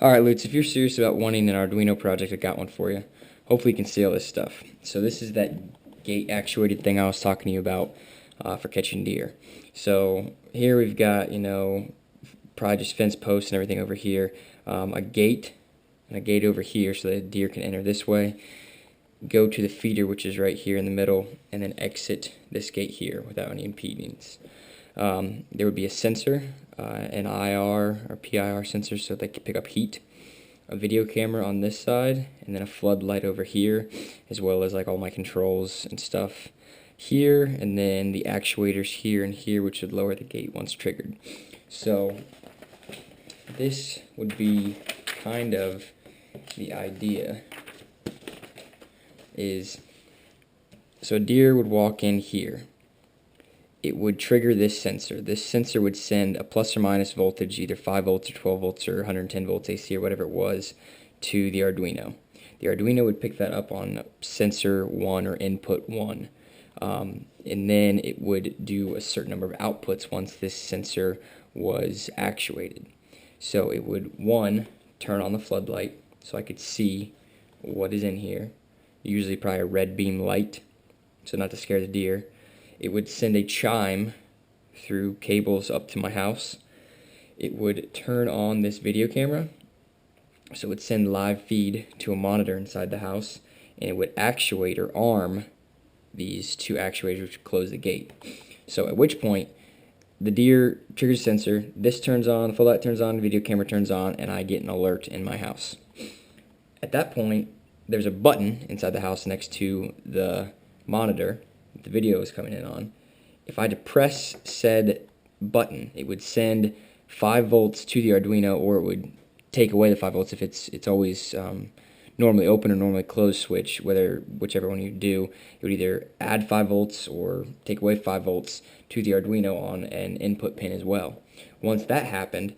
Alright, Lutz, if you're serious about wanting an Arduino project, I got one for you. Hopefully you can see all this stuff. So this is that gate actuated thing I was talking to you about for catching deer. So here we've got, probably just fence posts and everything over here. A gate and a gate over here so that deer can enter this way. Go to the feeder, which is right here in the middle, and then exit this gate here without any impedance. There would be a sensor, an IR or PIR sensor so they can pick up heat, a video camera on this side, and then a floodlight over here, as well as like all my controls and stuff here, and then the actuators here and here, which would lower the gate once triggered. So this would be kind of the idea is, so a deer would walk in here. It would trigger this sensor. This sensor would send a plus or minus voltage, either 5 volts or 12 volts or 110 volts AC or whatever it was, to the Arduino. The Arduino would pick that up on sensor 1 or input 1. And then it would do a certain number of outputs once this sensor was actuated. So it would, 1, turn on the floodlight so I could see what is in here. Usually probably a red beam light, so not to scare the deer. It would send a chime through cables up to my house. It would turn on this video camera, so it would send live feed to a monitor inside the house, and it would actuate or arm these two actuators which would close the gate. So at which point, the deer triggers the sensor, this turns on, the floodlight turns on, the video camera turns on, and I get an alert in my house. At that point, there's a button inside the house next to the monitor that the video is coming in on. If I depress said button, it would send 5 volts to the Arduino, or it would take away the 5 volts if it's always normally open or normally closed switch, whichever one you do. It would either add 5 volts or take away 5 volts to the Arduino on an input pin as well. Once that happened,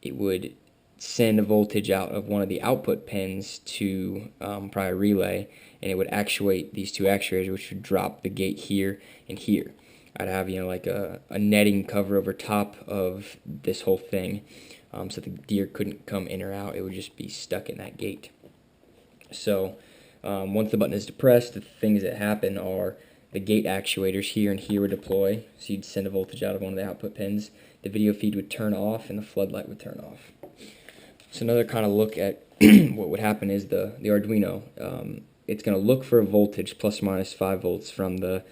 it would send a voltage out of one of the output pins to probably a relay, and it would actuate these two actuators, which would drop the gate here and here. I'd have like a netting cover over top of this whole thing, so the deer couldn't come in or out. It would just be stuck in that gate. So once the button is depressed, the things that happen are the gate actuators here and here would deploy, so you'd send a voltage out of one of the output pins. The video feed would turn off and the floodlight would turn off. So another kind of look at what would happen is the Arduino. It's going to look for a voltage plus or minus 5 volts from the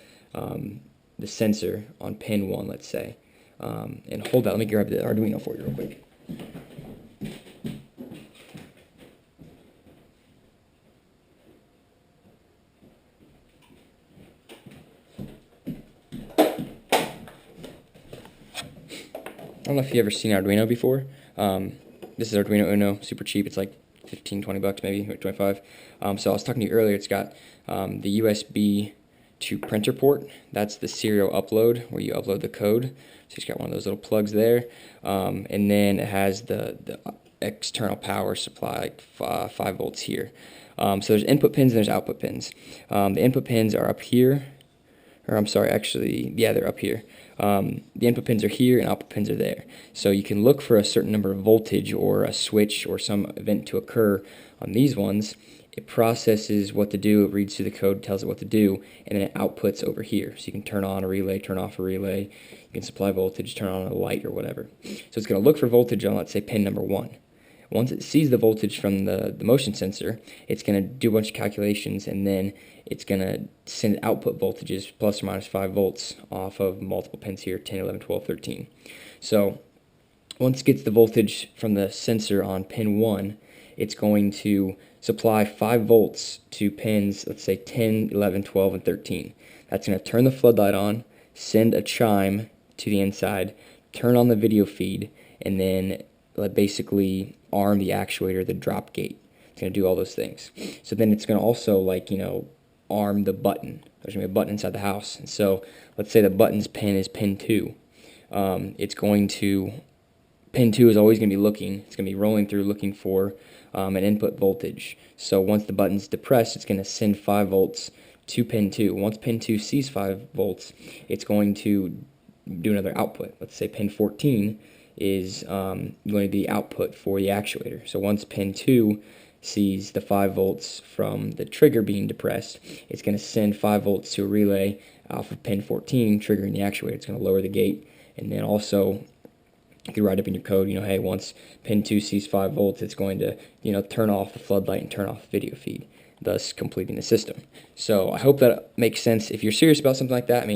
sensor on pin 1, let's say. And hold that. Let me grab the Arduino for you real quick. I don't know if you've ever seen Arduino before. This is Arduino Uno, super cheap. It's like 15, 20 bucks maybe, or 25. So I was talking to you earlier, it's got the USB to printer port. That's the serial upload where you upload the code. So it's got one of those little plugs there. And then it has the external power supply, like 5 volts here. So there's input pins and there's output pins. The input pins are up here. Or I'm sorry, actually, yeah, they're up here. The input pins are here and output pins are there. So you can look for a certain number of voltage or a switch or some event to occur on these ones. It processes what to do, it reads through the code, tells it what to do, and then it outputs over here. So you can turn on a relay, turn off a relay, you can supply voltage, turn on a light or whatever. So it's going to look for voltage on, let's say, pin number 1. Once it sees the voltage from the motion sensor, it's going to do a bunch of calculations, and then it's going to send output voltages plus or minus 5 volts off of multiple pins here, 10, 11, 12, 13. So once it gets the voltage from the sensor on pin 1, it's going to supply 5 volts to pins, let's say 10, 11, 12, and 13. That's going to turn the floodlight on, send a chime to the inside, turn on the video feed, and then basically arm the actuator, the drop gate. It's going to do all those things. So then it's going to also, arm the button. There's going to be a button inside the house. And so let's say the button's pin is pin 2. Pin 2 is always going to be looking. It's going to be rolling through looking for an input voltage. So once the button's depressed, it's going to send 5 volts to pin 2. Once pin 2 sees 5 volts, it's going to do another output. Let's say pin 14 is going to be the output for the actuator. So once pin 2 sees the 5 volts from the trigger being depressed, it's going to send 5 volts to a relay off of pin 14, triggering the actuator. It's going to lower the gate, and then also you can write up in your code, hey, once pin 2 sees 5 volts, it's going to, turn off the floodlight and turn off the video feed, thus completing the system. So I hope that makes sense. If you're serious about something like that,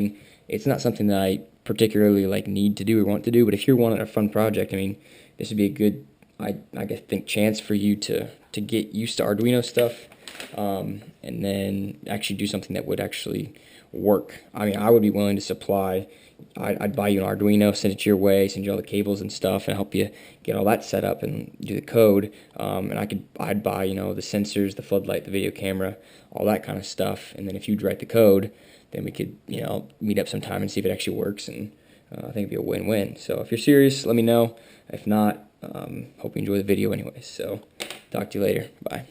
it's not something that I particularly need to do or want to do, but if you're wanting a fun project, this would be a good, I think, chance for you to get used to Arduino stuff, and then actually do something that would actually work. I would be willing to supply. I'd buy you an Arduino, send it your way, send you all the cables and stuff, and help you get all that set up and do the code. And I'd buy, the sensors, the floodlight, the video camera, all that kind of stuff. And then if you'd write the code, then we could, meet up sometime and see if it actually works. And I think it'd be a win-win. So if you're serious, let me know. If not, hope you enjoy the video anyways. So talk to you later. Bye.